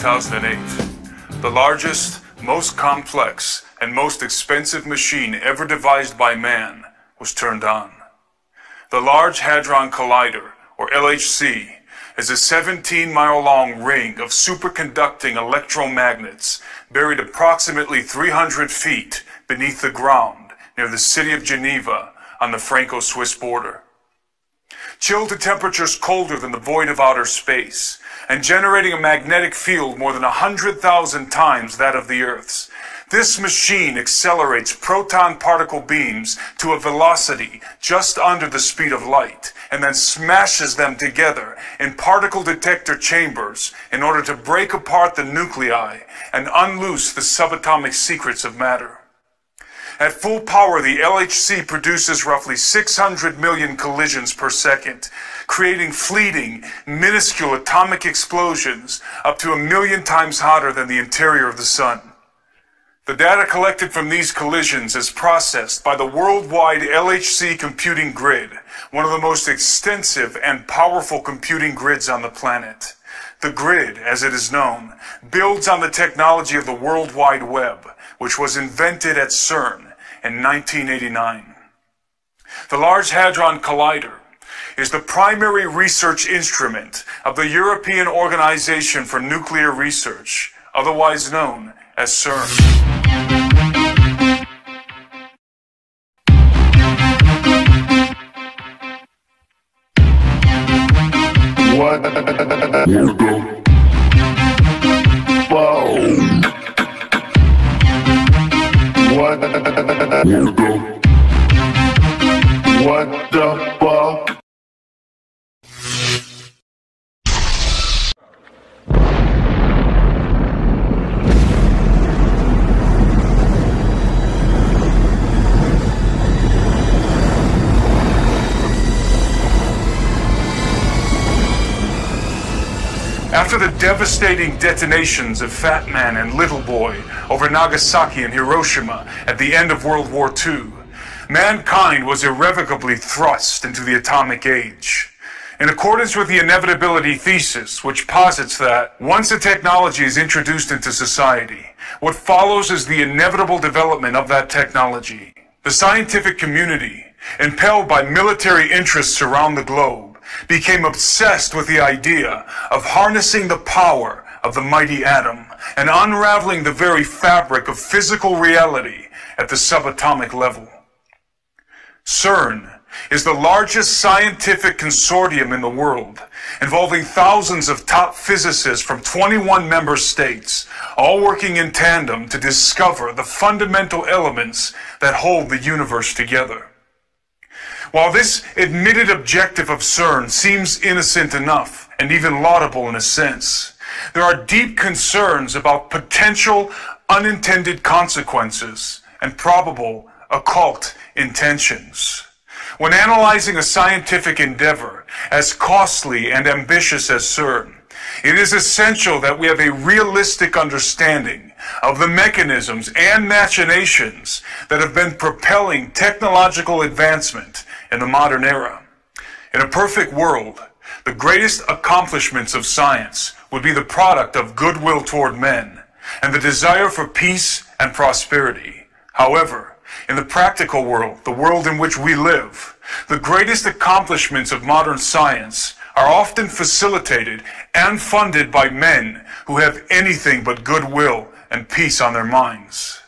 2008. The largest, most complex, and most expensive machine ever devised by man was turned on. The Large Hadron Collider, or LHC, is a 17-mile-long ring of superconducting electromagnets buried approximately 300 feet beneath the ground near the city of Geneva on the Franco-Swiss border. Chilled to temperatures colder than the void of outer space, and generating a magnetic field more than 100,000 times that of the Earth's, this machine accelerates proton particle beams to a velocity just under the speed of light, and then smashes them together in particle detector chambers in order to break apart the nuclei and unloose the subatomic secrets of matter. At full power, the LHC produces roughly 600 million collisions per second, creating fleeting, minuscule atomic explosions up to 1 million times hotter than the interior of the Sun. The data collected from these collisions is processed by the worldwide LHC computing grid, one of the most extensive and powerful computing grids on the planet. The grid, as it is known, builds on the technology of the World Wide Web, which was invented at CERN in 1989. The Large Hadron Collider is the primary research instrument of the European Organization for Nuclear Research, otherwise known as CERN. What? Wanna go? Whoa. What? Wanna go? What the fuck? After the devastating detonations of Fat Man and Little Boy over Nagasaki and Hiroshima at the end of World War II, mankind was irrevocably thrust into the atomic age. In accordance with the inevitability thesis, which posits that once a technology is introduced into society, what follows is the inevitable development of that technology. The scientific community, impelled by military interests around the globe, became obsessed with the idea of harnessing the power of the mighty atom and unraveling the very fabric of physical reality at the subatomic level. CERN is the largest scientific consortium in the world, involving thousands of top physicists from 21 member states, all working in tandem to discover the fundamental elements that hold the universe together. While this admitted objective of CERN seems innocent enough, and even laudable in a sense, there are deep concerns about potential unintended consequences and probable occult intentions. When analyzing a scientific endeavor as costly and ambitious as CERN, it is essential that we have a realistic understanding of the mechanisms and machinations that have been propelling technological advancement in the modern era. In a perfect world, the greatest accomplishments of science would be the product of goodwill toward men and the desire for peace and prosperity. However, in the practical world, the world in which we live, the greatest accomplishments of modern science are often facilitated and funded by men who have anything but goodwill and peace on their minds.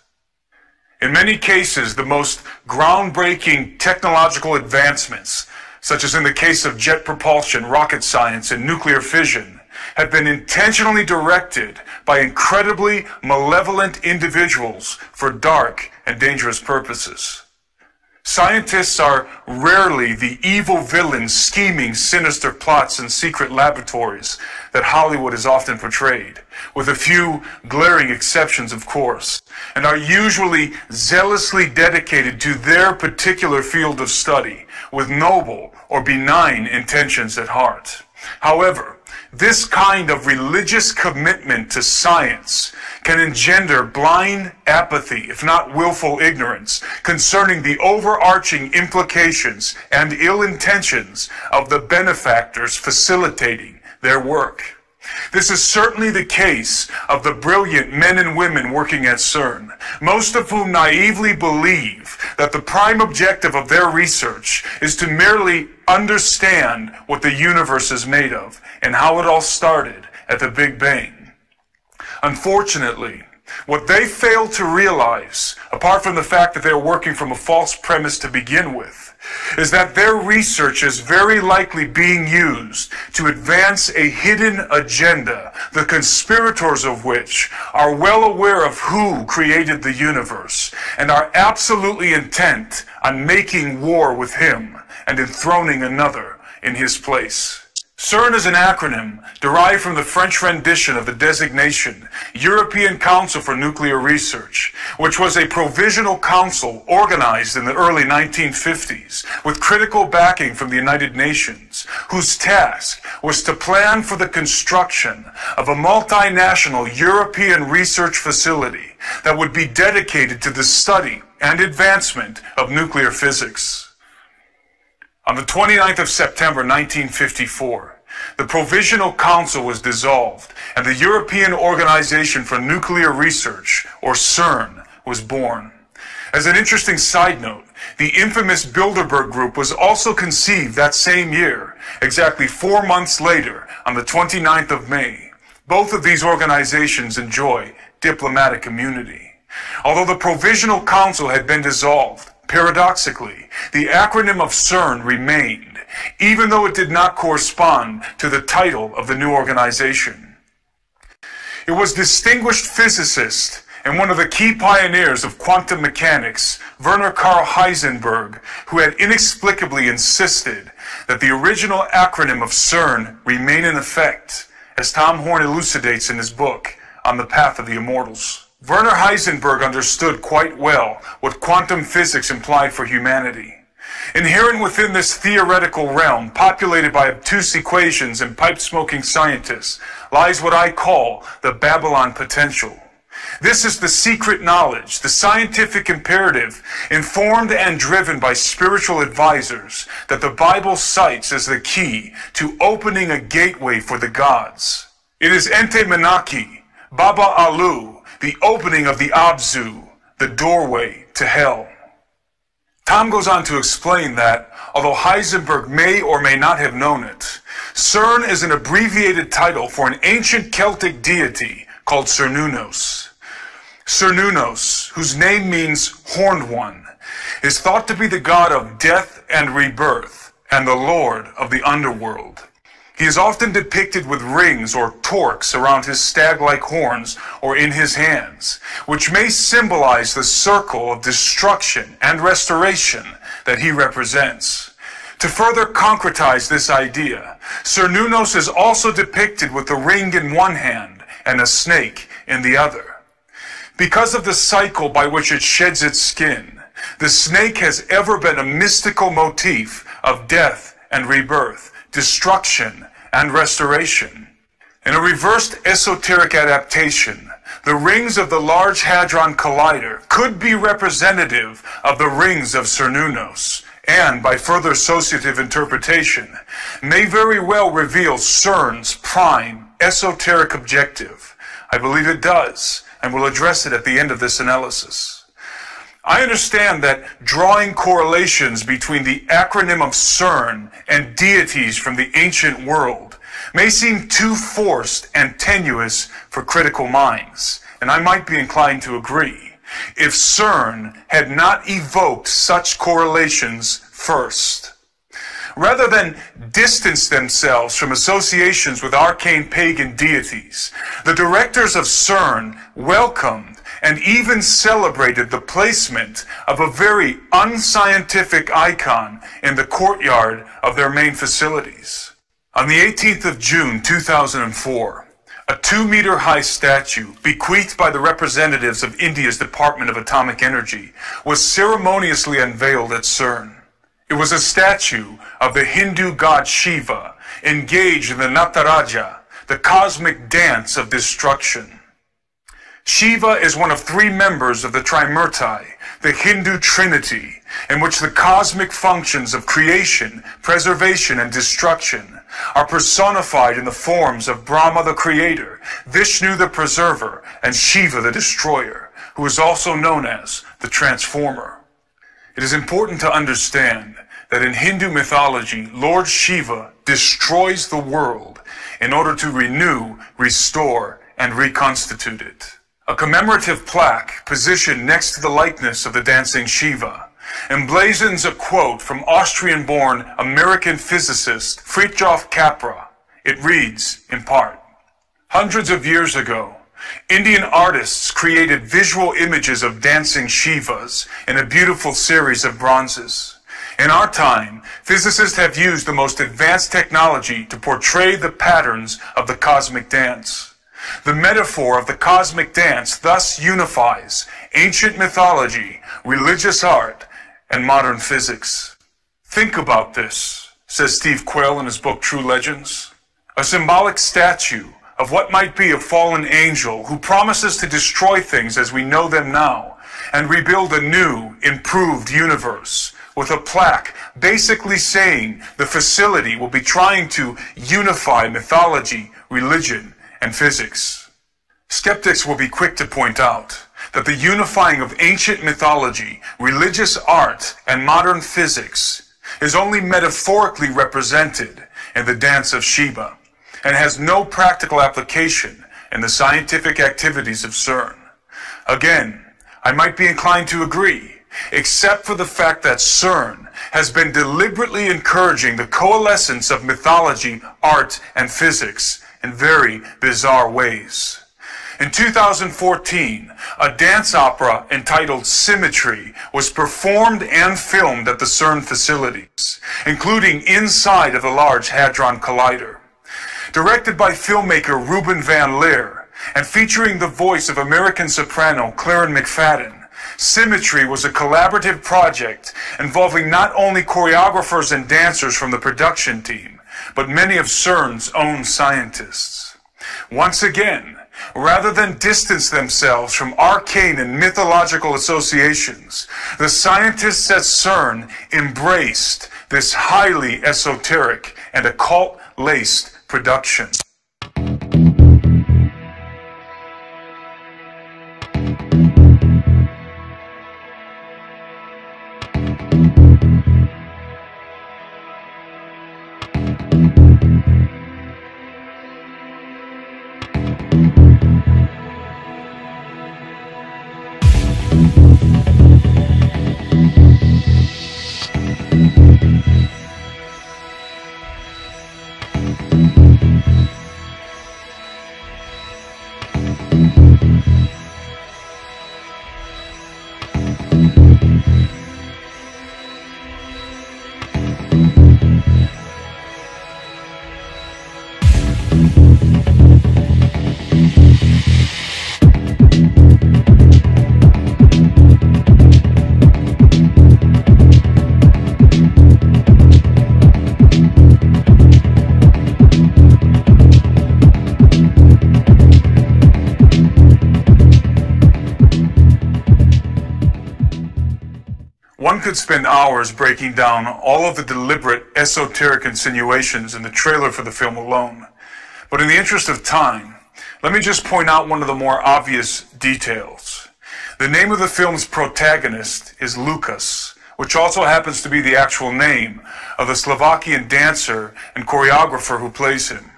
In many cases, the most groundbreaking technological advancements, such as in the case of jet propulsion, rocket science, and nuclear fission, have been intentionally directed by incredibly malevolent individuals for dark and dangerous purposes. Scientists are rarely the evil villains scheming sinister plots in secret laboratories that Hollywood has often portrayed, with a few glaring exceptions, of course, and are usually zealously dedicated to their particular field of study, with noble or benign intentions at heart. However, this kind of religious commitment to science can engender blind apathy, if not willful ignorance, concerning the overarching implications and ill intentions of the benefactors facilitating their work. This is certainly the case of the brilliant men and women working at CERN, most of whom naively believe that the prime objective of their research is to merely understand what the universe is made of and how it all started at the Big Bang. Unfortunately, what they fail to realize, apart from the fact that they are working from a false premise to begin with, is that their research is very likely being used to advance a hidden agenda, the conspirators of which are well aware of who created the universe and are absolutely intent on making war with him and enthroning another in his place. CERN is an acronym derived from the French rendition of the designation European Council for Nuclear Research, which was a provisional council organized in the early 1950s with critical backing from the United Nations, whose task was to plan for the construction of a multinational European research facility that would be dedicated to the study and advancement of nuclear physics. On the 29th of September 1954, the Provisional Council was dissolved and the European Organization for Nuclear Research, or CERN, was born. As an interesting side note, the infamous Bilderberg Group was also conceived that same year, exactly 4 months later, on the 29th of May. Both of these organizations enjoy diplomatic immunity. Although the Provisional Council had been dissolved, paradoxically, the acronym of CERN remained, even though it did not correspond to the title of the new organization. It was distinguished physicist and one of the key pioneers of quantum mechanics, Werner Karl Heisenberg, who had inexplicably insisted that the original acronym of CERN remain in effect, as Tom Horn elucidates in his book, On the Path of the Immortals. Werner Heisenberg understood quite well what quantum physics implied for humanity. Inherent within this theoretical realm, populated by obtuse equations and pipe-smoking scientists, lies what I call the Babylon potential. This is the secret knowledge, the scientific imperative, informed and driven by spiritual advisors, that the Bible cites as the key to opening a gateway for the gods. It is Ente Menaki, Baba Alu, the opening of the Abzu, the doorway to hell. Tom goes on to explain that, although Heisenberg may or may not have known it, CERN is an abbreviated title for an ancient Celtic deity called Cernunnos. Cernunnos, whose name means horned one, is thought to be the god of death and rebirth and the lord of the underworld. He is often depicted with rings or torques around his stag-like horns or in his hands, which may symbolize the circle of destruction and restoration that he represents. To further concretize this idea, Cernunnos is also depicted with a ring in one hand and a snake in the other. Because of the cycle by which it sheds its skin, the snake has ever been a mystical motif of death and rebirth, destruction and restoration. In a reversed esoteric adaptation, the rings of the Large Hadron Collider could be representative of the rings of Cernunnos, and, by further associative interpretation, may very well reveal CERN's prime esoteric objective. I believe it does, and will address it at the end of this analysis. I understand that drawing correlations between the acronym of CERN and deities from the ancient world may seem too forced and tenuous for critical minds, and I might be inclined to agree, if CERN had not evoked such correlations first. Rather than distance themselves from associations with arcane pagan deities, the directors of CERN welcomed and even celebrated the placement of a very unscientific icon in the courtyard of their main facilities. On the 18th of June 2004, a 2-meter-high statue, bequeathed by the representatives of India's Department of Atomic Energy, was ceremoniously unveiled at CERN. It was a statue of the Hindu god Shiva, engaged in the Nataraja, the cosmic dance of destruction. Shiva is one of 3 members of the Trimurti, the Hindu Trinity, in which the cosmic functions of creation, preservation, and destruction are personified in the forms of Brahma the creator, Vishnu the preserver, and Shiva the destroyer, who is also known as the transformer. It is important to understand that in Hindu mythology, Lord Shiva destroys the world in order to renew, restore, and reconstitute it. A commemorative plaque positioned next to the likeness of the dancing Shiva emblazons a quote from Austrian-born American physicist Fritjof Capra. It reads, in part, "Hundreds of years ago, Indian artists created visual images of dancing Shivas in a beautiful series of bronzes. In our time, physicists have used the most advanced technology to portray the patterns of the cosmic dance. The metaphor of the cosmic dance thus unifies ancient mythology, religious art, and modern physics." Think about this, says Steve Quayle in his book True Legends. A symbolic statue of what might be a fallen angel who promises to destroy things as we know them now and rebuild a new, improved universe, with a plaque basically saying the facility will be trying to unify mythology, religion, and physics. Skeptics will be quick to point out that the unifying of ancient mythology, religious art, and modern physics is only metaphorically represented in the dance of Shiva and has no practical application in the scientific activities of CERN. Again, I might be inclined to agree, except for the fact that CERN has been deliberately encouraging the coalescence of mythology, art, and physics in very bizarre ways. In 2014, a dance opera entitled Symmetry was performed and filmed at the CERN facilities, including inside of the Large Hadron Collider. Directed by filmmaker Ruben Van Leer and featuring the voice of American soprano Claren McFadden, Symmetry was a collaborative project involving not only choreographers and dancers from the production team, but many of CERN's own scientists. Once again, rather than distance themselves from arcane and mythological associations, the scientists at CERN embraced this highly esoteric and occult-laced production. One could spend hours breaking down all of the deliberate esoteric insinuations in the trailer for the film alone. But in the interest of time, let me just point out one of the more obvious details. The name of the film's protagonist is Lucas, which also happens to be the actual name of the Slovakian dancer and choreographer who plays him.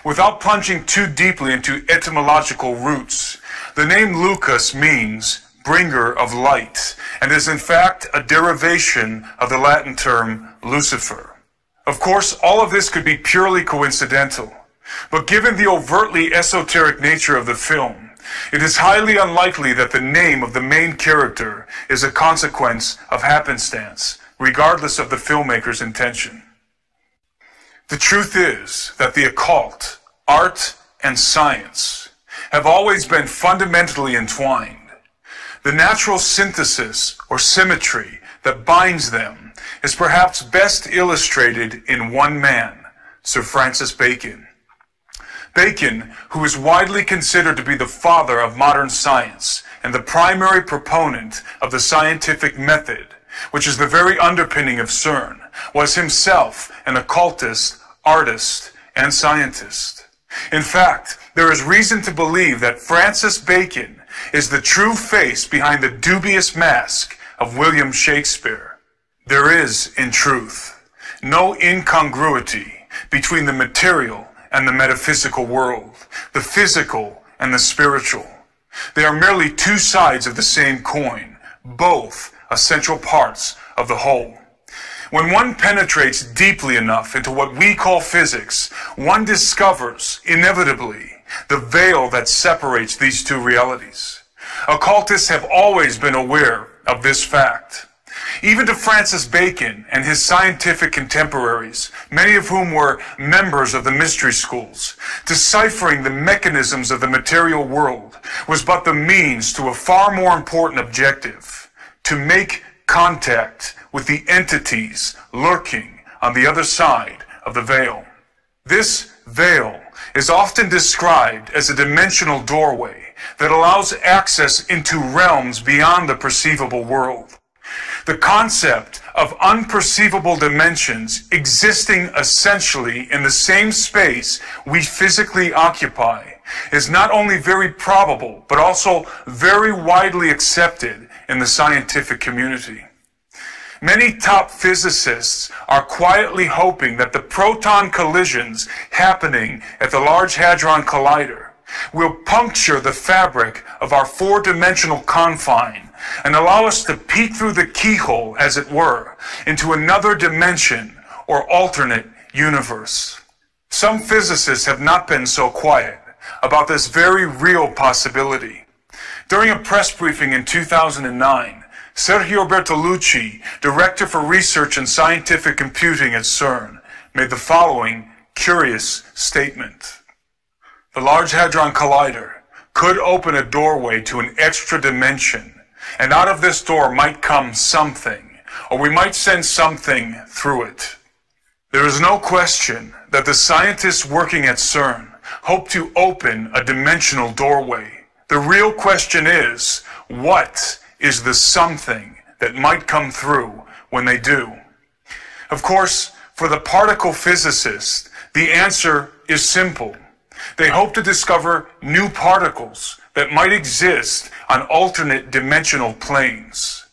Without plunging too deeply into etymological roots, the name Lucas means bringer of light, and is in fact a derivation of the Latin term Lucifer. Of course, all of this could be purely coincidental, but given the overtly esoteric nature of the film, it is highly unlikely that the name of the main character is a consequence of happenstance, regardless of the filmmaker's intention. The truth is that the occult, art, and science have always been fundamentally entwined. The natural synthesis or symmetry that binds them is perhaps best illustrated in one man, Sir Francis Bacon. Bacon, who is widely considered to be the father of modern science and the primary proponent of the scientific method, which is the very underpinning of CERN, was himself an occultist, artist, and scientist. In fact, there is reason to believe that Francis Bacon is the true face behind the dubious mask of William Shakespeare. There is, in truth, no incongruity between the material and the metaphysical world, the physical and the spiritual. They are merely two sides of the same coin, both essential parts of the whole. When one penetrates deeply enough into what we call physics, one discovers, inevitably, the veil that separates these two realities. Occultists have always been aware of this fact. Even to Francis Bacon and his scientific contemporaries, many of whom were members of the mystery schools, deciphering the mechanisms of the material world was but the means to a far more important objective: to make contact with the entities lurking on the other side of the veil. This veil is often described as a dimensional doorway that allows access into realms beyond the perceivable world. The concept of unperceivable dimensions existing essentially in the same space we physically occupy is not only very probable, but also very widely accepted in the scientific community. Many top physicists are quietly hoping that the proton collisions happening at the Large Hadron Collider will puncture the fabric of our four-dimensional confine and allow us to peek through the keyhole, as it were, into another dimension or alternate universe. Some physicists have not been so quiet about this very real possibility. During a press briefing in 2009, Sergio Bertolucci, Director for Research and Scientific Computing at CERN, made the following curious statement. The Large Hadron Collider could open a doorway to an extra dimension, and out of this door might come something, or we might send something through it. There is no question that the scientists working at CERN hope to open a dimensional doorway. The real question is, what is the something that might come through when they do? Of course, for the particle physicist, the answer is simple. They hope to discover new particles that might exist on alternate dimensional planes.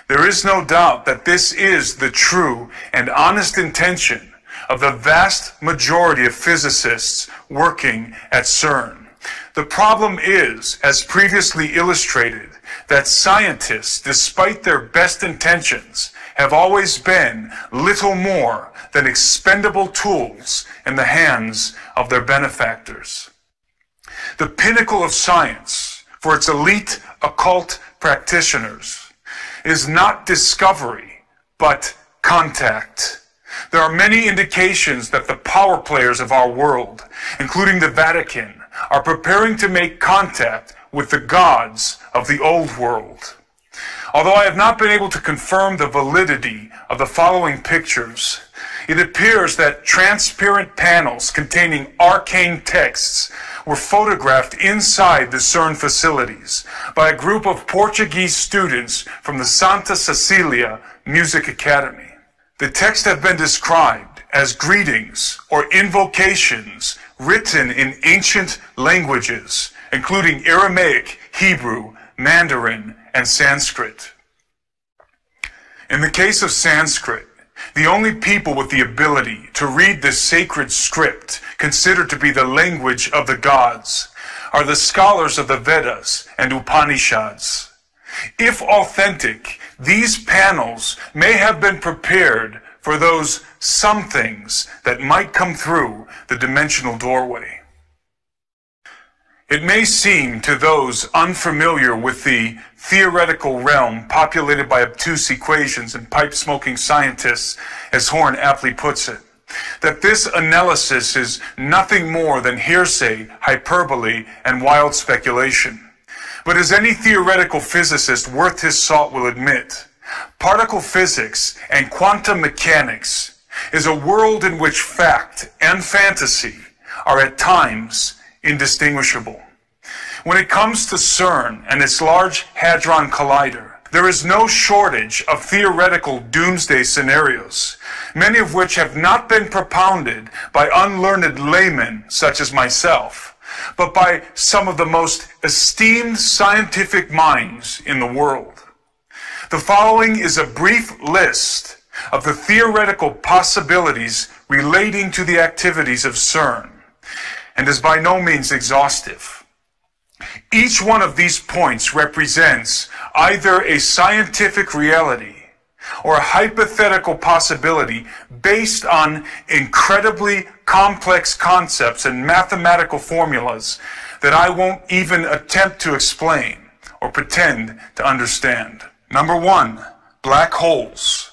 There is no doubt that this is the true and honest intention of the vast majority of physicists working at CERN. The problem is, as previously illustrated, that scientists, despite their best intentions, have always been little more than expendable tools in the hands of their benefactors. The pinnacle of science, for its elite occult practitioners, is not discovery, but contact. There are many indications that the power players of our world, including the Vatican, are preparing to make contact with the gods of the old world. Although I have not been able to confirm the validity of the following pictures, it appears that transparent panels containing arcane texts were photographed inside the CERN facilities by a group of Portuguese students from the Santa Cecilia Music Academy. The texts have been described as greetings or invocations written in ancient languages, including Aramaic, Hebrew, Mandarin, and Sanskrit. In the case of Sanskrit, the only people with the ability to read this sacred script, considered to be the language of the gods, are the scholars of the Vedas and Upanishads. If authentic, these panels may have been prepared for those somethings that might come through the dimensional doorway. It may seem to those unfamiliar with the theoretical realm populated by obtuse equations and pipe-smoking scientists, as Horn aptly puts it, that this analysis is nothing more than hearsay, hyperbole, and wild speculation. But as any theoretical physicist worth his salt will admit, particle physics and quantum mechanics is a world in which fact and fantasy are at times indistinguishable. When it comes to CERN and its Large Hadron Collider, There is no shortage of theoretical doomsday scenarios, many of which have not been propounded by unlearned laymen such as myself, but by some of the most esteemed scientific minds in the world. The following is a brief list of the theoretical possibilities relating to the activities of CERN, and is by no means exhaustive. Each one of these points represents either a scientific reality or a hypothetical possibility based on incredibly complex concepts and mathematical formulas that I won't even attempt to explain or pretend to understand. Number 1, black holes.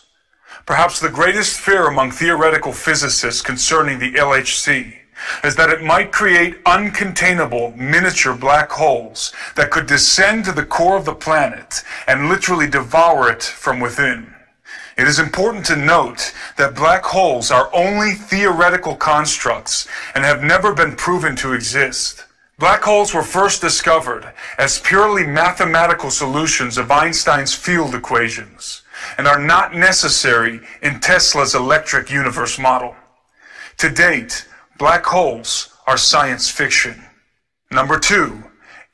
Perhaps the greatest fear among theoretical physicists concerning the LHC is that it might create uncontainable miniature black holes that could descend to the core of the planet and literally devour it from within. It is important to note that black holes are only theoretical constructs and have never been proven to exist. Black holes were first discovered as purely mathematical solutions of Einstein's field equations and are not necessary in Tesla's electric universe model. To date, black holes are science fiction. Number 2,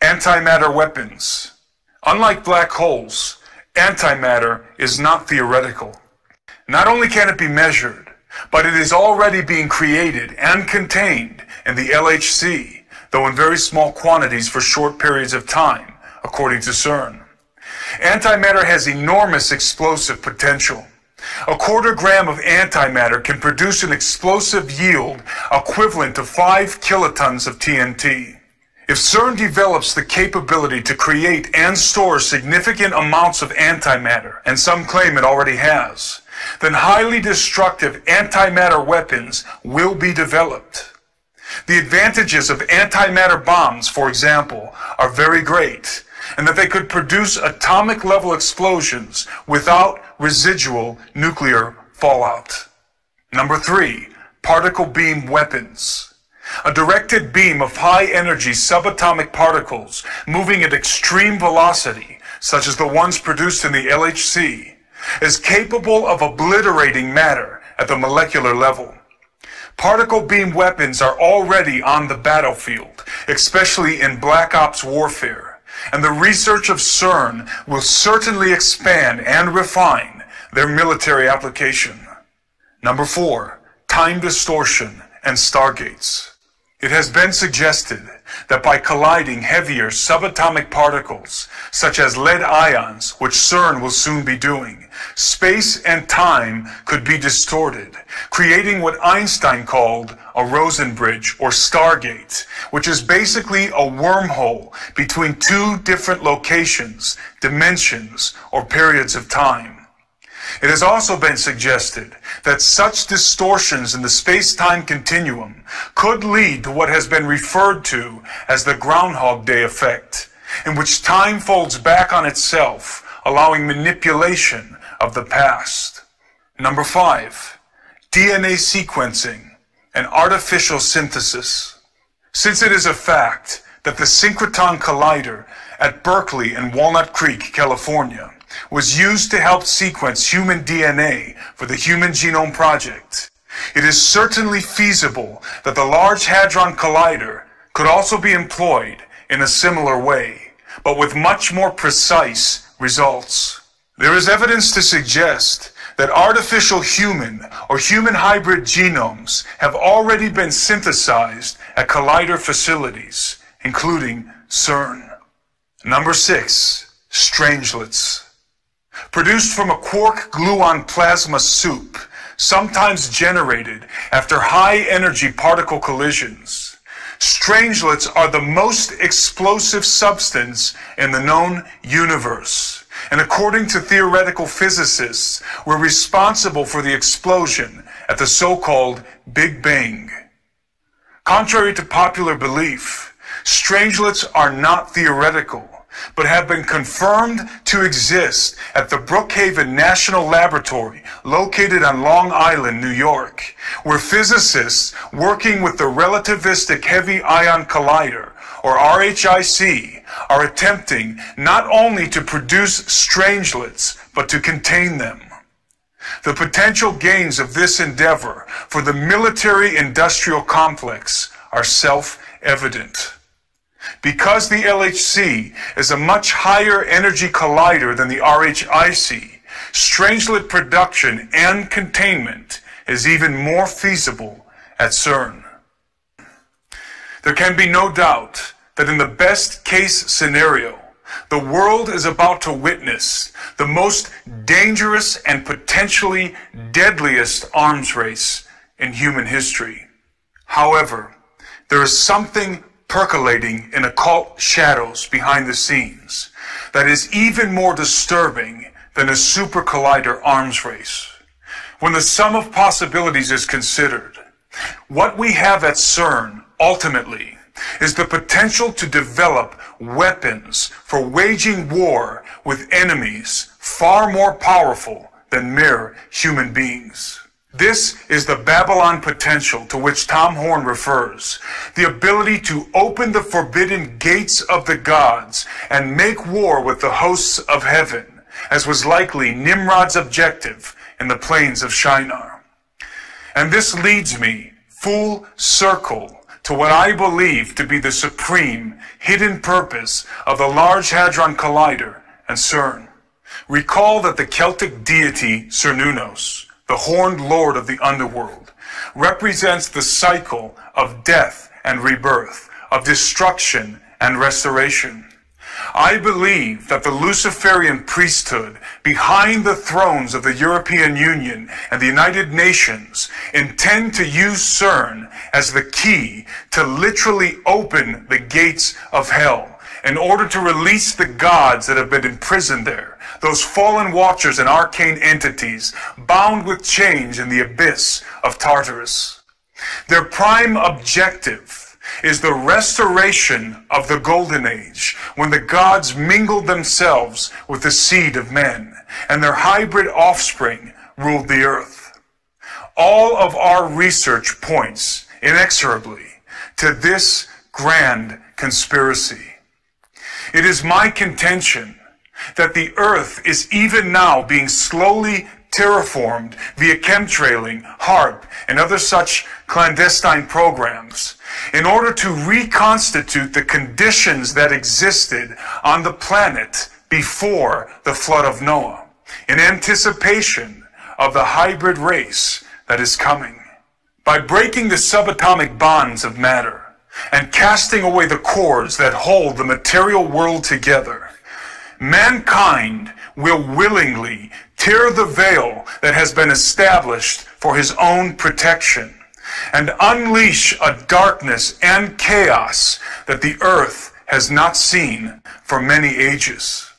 antimatter weapons. Unlike black holes, antimatter is not theoretical. Not only can it be measured, but it is already being created and contained in the LHC, though in very small quantities for short periods of time, according to CERN. Antimatter has enormous explosive potential. A quarter gram of antimatter can produce an explosive yield equivalent to 5 kilotons of TNT. If CERN develops the capability to create and store significant amounts of antimatter, and some claim it already has, then highly destructive antimatter weapons will be developed. The advantages of antimatter bombs, for example, are very great, and that they could produce atomic-level explosions without residual nuclear fallout. Number 3, particle beam weapons. A directed beam of high-energy subatomic particles moving at extreme velocity, such as the ones produced in the LHC, is capable of obliterating matter at the molecular level. Particle beam weapons are already on the battlefield, especially in Black Ops warfare, and the research of CERN will certainly expand and refine their military application. Number 4, time distortion and stargates. It has been suggested that by colliding heavier subatomic particles, such as lead ions, which CERN will soon be doing, space and time could be distorted, creating what Einstein called a Rosen bridge or stargate, which is basically a wormhole between two different locations, dimensions, or periods of time. It has also been suggested that such distortions in the space-time continuum could lead to what has been referred to as the Groundhog Day effect, in which time folds back on itself, allowing manipulation of the past. Number 5, DNA sequencing and artificial synthesis. Since it is a fact that the synchrotron collider at Berkeley and Walnut Creek, California, was used to help sequence human DNA for the Human Genome Project, it is certainly feasible that the Large Hadron Collider could also be employed in a similar way, but with much more precise results. There is evidence to suggest that artificial human or human hybrid genomes have already been synthesized at collider facilities, including CERN. Number 6, strangelets. Produced from a quark-gluon plasma soup, sometimes generated after high-energy particle collisions, strangelets are the most explosive substance in the known universe, and according to theoretical physicists, were responsible for the explosion at the so-called Big Bang. Contrary to popular belief, strangelets are not theoretical, but have been confirmed to exist at the Brookhaven National Laboratory located on Long Island, New York, where physicists working with the Relativistic Heavy Ion Collider, or RHIC, are attempting not only to produce strangelets, but to contain them. The potential gains of this endeavor for the military-industrial complex are self-evident. Because the LHC is a much higher energy collider than the RHIC, strangelet production and containment is even more feasible at CERN. There can be no doubt that in the best case scenario, the world is about to witness the most dangerous and potentially deadliest arms race in human history. However, there is something percolating in occult shadows behind the scenes that is even more disturbing than a super collider arms race. When the sum of possibilities is considered, what we have at CERN ultimately is the potential to develop weapons for waging war with enemies far more powerful than mere human beings. This is the Babylon potential to which Tom Horn refers, the ability to open the forbidden gates of the gods and make war with the hosts of heaven, as was likely Nimrod's objective in the plains of Shinar. And this leads me full circle to what I believe to be the supreme hidden purpose of the Large Hadron Collider and CERN. Recall that the Celtic deity Cernunnos, the horned lord of the underworld, represents the cycle of death and rebirth, of destruction and restoration. I believe that the Luciferian priesthood behind the thrones of the European Union and the United Nations intend to use CERN as the key to literally open the gates of hell in order to release the gods that have been imprisoned there, those fallen watchers and arcane entities bound with chains in the abyss of Tartarus. Their prime objective is the restoration of the Golden Age, when the gods mingled themselves with the seed of men, and their hybrid offspring ruled the earth. All of our research points inexorably to this grand conspiracy. It is my contention that the earth is even now being slowly terraformed via chemtrailing, HARP, and other such clandestine programs in order to reconstitute the conditions that existed on the planet before the flood of Noah, in anticipation of the hybrid race that is coming. By breaking the subatomic bonds of matter and casting away the cords that hold the material world together, mankind will willingly tear the veil that has been established for his own protection and unleash a darkness and chaos that the earth has not seen for many ages.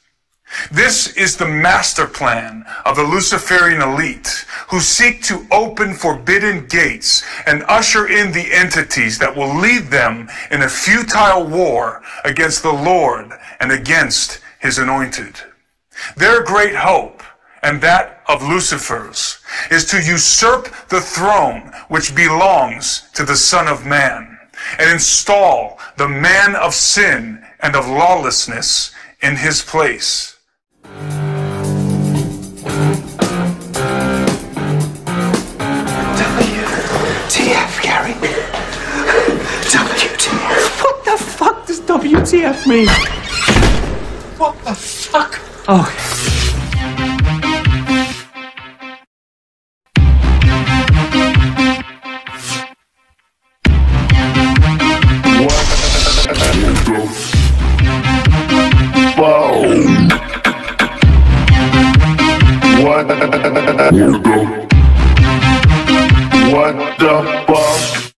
This is the master plan of the Luciferian elite, who seek to open forbidden gates and usher in the entities that will lead them in a futile war against the Lord and against his anointed. Their great hope, and that of Lucifer's, is to usurp the throne which belongs to the Son of Man and install the man of sin and of lawlessness in his place. WTF, Gary? WTF? What the fuck does WTF mean? What the fuck? Oh. What the fuck?